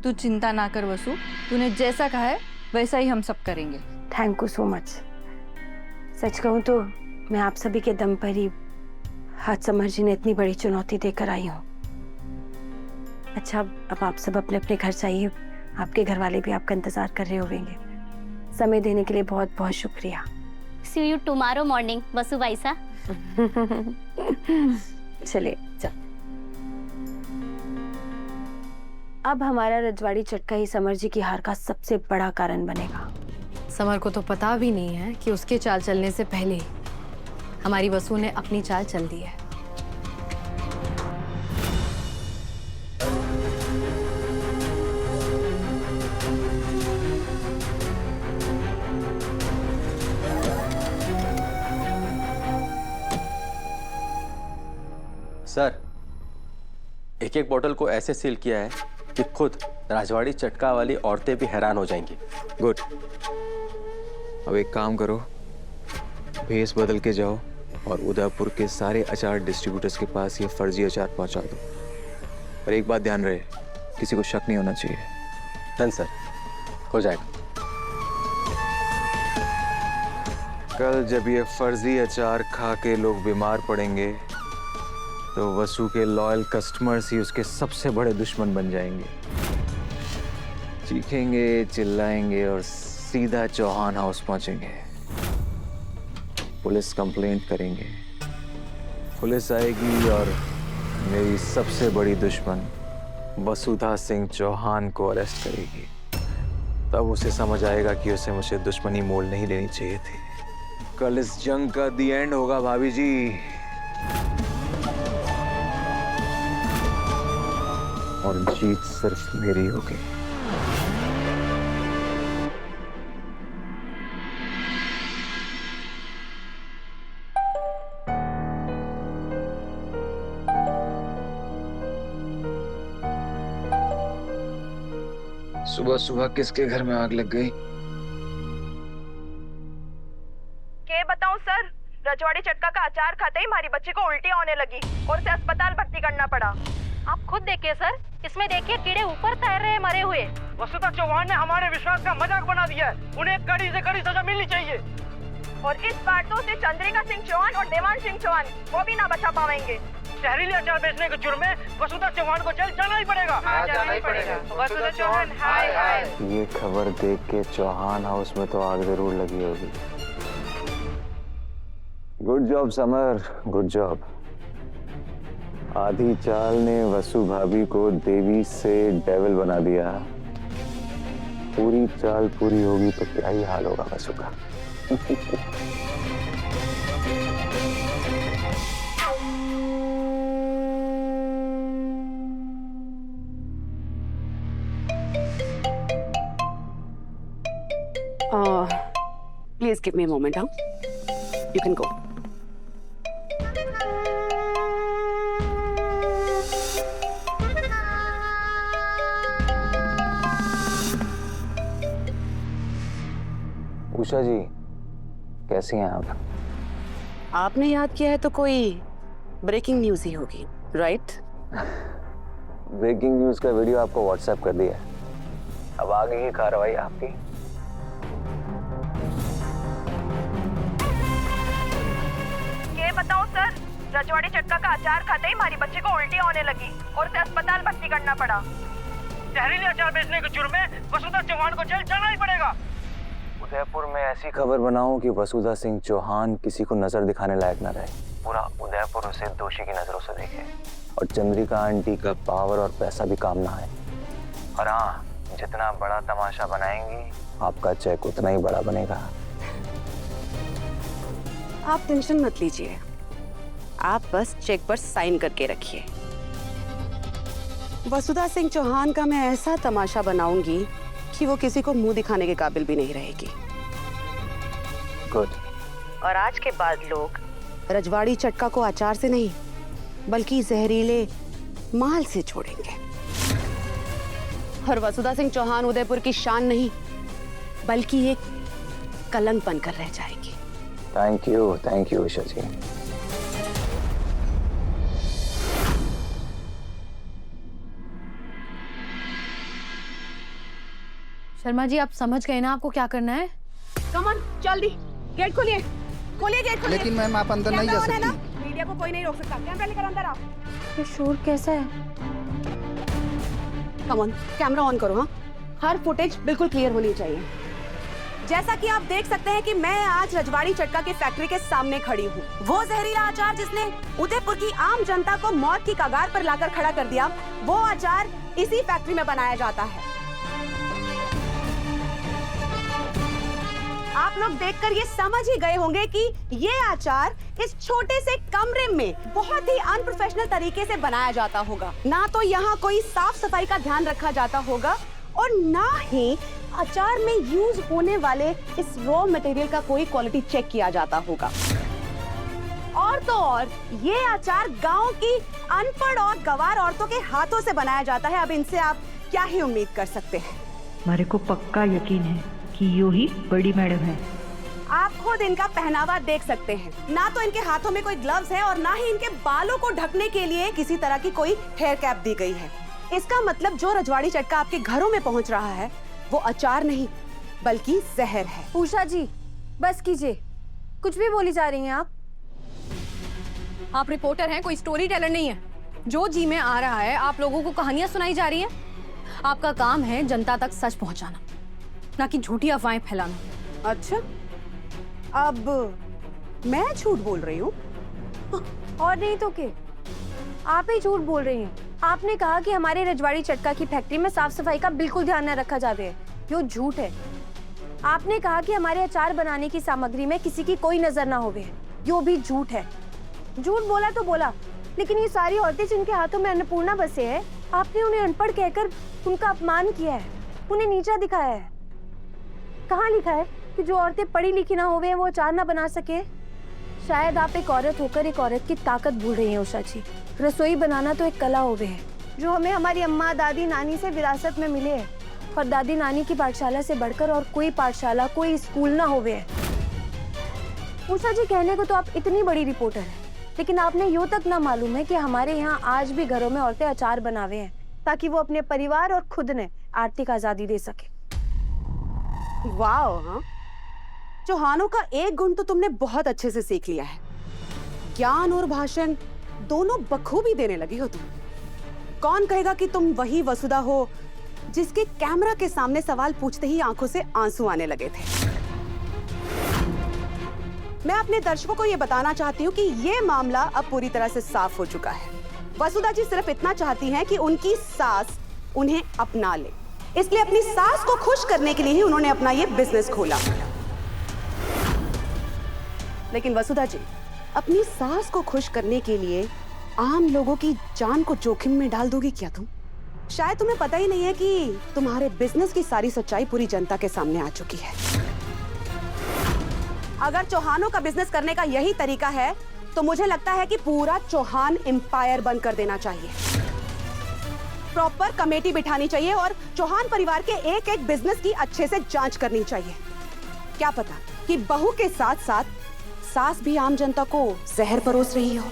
तू चिंता ना कर वसु, तूने जैसा कहा है वैसा ही हम सब करेंगे। Thank you so much. सच कहूँ तो मैं आप सभी के दम पर ही आज समर जी ने इतनी बड़ी चुनौती देकर आई हूँ। अच्छा, अब आप सब अपने अपने घर जाइए, आपके घर वाले भी आपका इंतजार कर रहे होंगे। समय देने के लिए बहुत बहुत शुक्रिया। सी यू टुमारो मॉर्निंग वसु भाईसा। चलिए चल। अब हमारा रजवाड़ी चटका ही समर जी की हार का सबसे बड़ा कारण बनेगा। समर को तो पता भी नहीं है कि उसके चाल चलने से पहले हमारी वसु ने अपनी चाल चल दी है। सर, एक एक बोतल को ऐसे सील किया है कि खुद राजवाड़ी चटका वाली औरतें भी हैरान हो जाएंगी। गुड। अब एक काम करो, भेस बदल के जाओ और उदयपुर के सारे अचार डिस्ट्रीब्यूटर्स के पास ये फर्जी अचार पहुंचा दो। पर एक बात ध्यान रहे, किसी को शक नहीं होना चाहिए। डन सर, हो जाएगा। कल जब ये फर्जी अचार खा के लोग बीमार पड़ेंगे तो वसु के लॉयल कस्टमर्स ही उसके सबसे बड़े दुश्मन बन जाएंगे। चीखेंगे, चिल्लाएंगे और सीधा चौहान हाउस पहुंचेंगे। पुलिस कंप्लेंट करेंगे, पुलिस आएगी और मेरी सबसे बड़ी दुश्मन वसुधा सिंह चौहान को अरेस्ट करेगी। तब उसे समझ आएगा कि उसे मुझे दुश्मनी मोल नहीं लेनी चाहिए थी। कल इस जंग का दी एंड होगा भाभी जी। और जीत सिर्फ मेरी होगी। सुबह सुबह किसके घर में आग लग गई? क्या बताऊं सर, रजवाड़ी चटका का अचार खाते ही हमारी बच्ची को उल्टी होने लगी और उसे अस्पताल भर्ती करना पड़ा। आप खुद देखिए सर, इसमें देखिए कीड़े ऊपर तैर रहे हैं मरे हुए। वसुधा चौहान ने हमारे विश्वास का मजाक बना दिया है। उन्हें कड़ी से कड़ी सजा मिलनी चाहिए। और इस बार तो उसे चंद्रिका सिंह चौहान और देवान सिंह चौहान वो भी ना बचा पाएंगे। जहरीले अचार बेचने के जुर्म में वसुधा चौहान को जेल जाना ही पड़ेगा। जाना ही पड़ेगा। वसुधा चौहान हाय हाय। ये खबर देख के चौहान हाउस में तो आग जरूर लगी होगी। Good job summer, good job. आधी चाल ने वसु भाभी को देवी से डेविल बना दिया। पूरी चाल पूरी होगी तो क्या ही हाल होगा वसु का। Please give me a moment, huh? You can go. Usha जी, कैसी हैं आप? आपने याद किया है तो कोई ब्रेकिंग न्यूज़ ही होगी, राइट? ब्रेकिंग न्यूज़ का वीडियो आपको व्हाट्सएप कर दिया है। अब आगे की कार्रवाई आपकी। क्या बताऊं सर, रजवाड़ी चटका का अचार खाते ही हमारी बच्ची को उल्टी होने लगी और उसे अस्पताल भर्ती करना पड़ा। जहरीले अचार बेचने के जुर्म में वसुधा चौहान को जेल जाना ही पड़ेगा। उदयपुर में ऐसी खबर बनाऊं कि वसुधा सिंह चौहान किसी को नजर दिखाने लायक न रहे। पूरा उदयपुर उसे दोषी की नजरों से देखे और चंद्रिका आंटी का पावर और पैसा भी काम ना आए। और हाँ, जितना बड़ा तमाशा बनाएंगी आपका चेक उतना ही बड़ा बनेगा। आप टेंशन मत लीजिए, आप बस चेक पर साइन करके रखिए। वसुधा सिंह चौहान का मैं ऐसा तमाशा बनाऊंगी कि वो किसी को मुंह दिखाने के काबिल भी नहीं रहेगी। गुड। और आज के बाद लोग रजवाड़ी चटका को अचार से नहीं बल्कि जहरीले माल से छोड़ेंगे। और वसुधा सिंह चौहान उदयपुर की शान नहीं बल्कि एक कलंक बनकर रह जाएगी। थैंक यू उषा जी। शर्मा जी, आप समझ गए ना आपको क्या करना है? कम ऑन, जल्दी गेट खोलिए, खोलिए गेट खोलिए। लेकिन मैम आप अंदर नहीं जा सकती। मीडिया को कोई नहीं रोक सकता। कैमरा लेकर अंदर आओ। ये शोर कैसा है? कम ऑन, कैमरा ऑन करो। हाँ, हर फुटेज बिल्कुल क्लियर होनी चाहिए। जैसा कि आप देख सकते हैं कि मैं आज रजवाड़ी चटका की फैक्ट्री के सामने खड़ी हूँ। वो जहरीला अचार जिसने उदयपुर की आम जनता को मौत की कगार पर लाकर खड़ा कर दिया, वो अचार इसी फैक्ट्री में बनाया जाता है। आप लोग देखकर ये समझ ही गए होंगे कि ये अचार इस छोटे से कमरे में बहुत ही अनप्रोफेशनल तरीके से बनाया जाता होगा। ना तो यहाँ कोई साफ सफाई का ध्यान रखा जाता होगा और ना ही अचार में यूज होने वाले इस रॉ मटेरियल का कोई क्वालिटी चेक किया जाता होगा। और तो और ये अचार गांव की अनपढ़ और गंवार औरतों के हाथों से बनाया जाता है। अब इनसे आप क्या ही उम्मीद कर सकते हैं। हमारे को पक्का यकीन है कि यो ही बड़ी मैडम है। आप खुद इनका पहनावा देख सकते हैं। ना तो इनके हाथों में कोई ग्लव्स है और ना ही इनके बालों को ढकने के लिए किसी तरह की कोई हेयर कैप दी गई है। इसका मतलब जो रजवाड़ी चटका आपके घरों में पहुंच रहा है वो अचार नहीं बल्कि जहर है। उषा जी, बस कीजिए। कुछ भी बोली जा रही हैं आप। आप रिपोर्टर हैं, कोई स्टोरी टेलर नहीं है। जो जी में आ रहा है आप लोगों को कहानियां सुनाई जा रही हैं। आपका काम है जनता तक सच पहुंचाना, ना कि झूठी अफवाहें फैलाना। अच्छा, अब मैं झूठ बोल रही हूँ? और नहीं तो क्या, आप ही झूठ बोल रही हैं। आपने कहा कि हमारे रजवाड़ी चटका की फैक्ट्री में साफ सफाई का बिल्कुल ध्यान न रखा जावे। यो झूठ है। आपने कहा कि हमारे अचार बनाने की सामग्री में किसी की कोई नजर ना होवे। यो भी झूठ है। झूठ बोला तो बोला, लेकिन ये सारी औरतें जिनके हाथों में अन्नपूर्णा बसे है, आपने उन्हें अनपढ़ कहकर उनका अपमान किया है, उन्हें नीचा दिखाया है। कहाँ लिखा है कि जो औरतें पढ़ी लिखी ना होवे वो अचार ना बना सके? शायद आप एक औरत होकर एक औरत की ताकत भूल रही हैं उषा जी। रसोई बनाना तो एक कला होवे है जो हमें हमारी अम्मा, दादी, नानी से विरासत में मिले है। और दादी नानी की पाठशाला से बढ़कर और कोई पाठशाला, कोई स्कूल ना होवे है। उषा जी, कहने को तो आप इतनी बड़ी रिपोर्टर हैं, लेकिन आपने यूं तक ना मालूम है कि हमारे यहाँ आज भी घरों में औरतें अचार बनावे हैं ताकि वो अपने परिवार और खुद ने आर्थिक आजादी दे सके। वाह, हाँ, चौहानों का एक गुण तो तुमने बहुत अच्छे से सीख लिया है। ज्ञान और भाषण दोनों बखूबी देने लगी हो तुम। कौन कहेगा कि तुम वही वसुधा हो जिसके कैमरा के सामने सवाल पूछते ही आंखों से आंसू आने लगे थे। मैं अपने दर्शकों को यह बताना चाहती हूँ कि ये मामला अब पूरी तरह से साफ हो चुका है। वसुधा जी सिर्फ इतना चाहती हैं कि उनकी सास उन्हें अपना ले, इसलिए अपनी सास को खुश करने के लिए ही उन्होंने अपना ये बिजनेस खोला। लेकिन वसुधा जी, अपनी सास को खुश करने के लिए आम लोगों की जान को जोखिम में डाल दोगी क्या तुम? शायद तुम्हें पता ही नहीं है कि तुम्हारे बिजनेस की सारी सच्चाई पूरी जनता के सामने आ चुकी है। अगर चौहानों का बिजनेस करने का यही तरीका है तो मुझे लगता है कि पूरा चौहान एम्पायर बंद कर देना चाहिए। प्रॉपर कमेटी बिठानी चाहिए और चौहान परिवार के एक एक बिजनेस की अच्छे से जांच करनी चाहिए। क्या पता कि बहू के साथ साथ सास भी आम जनता को जहर परोस रही हो।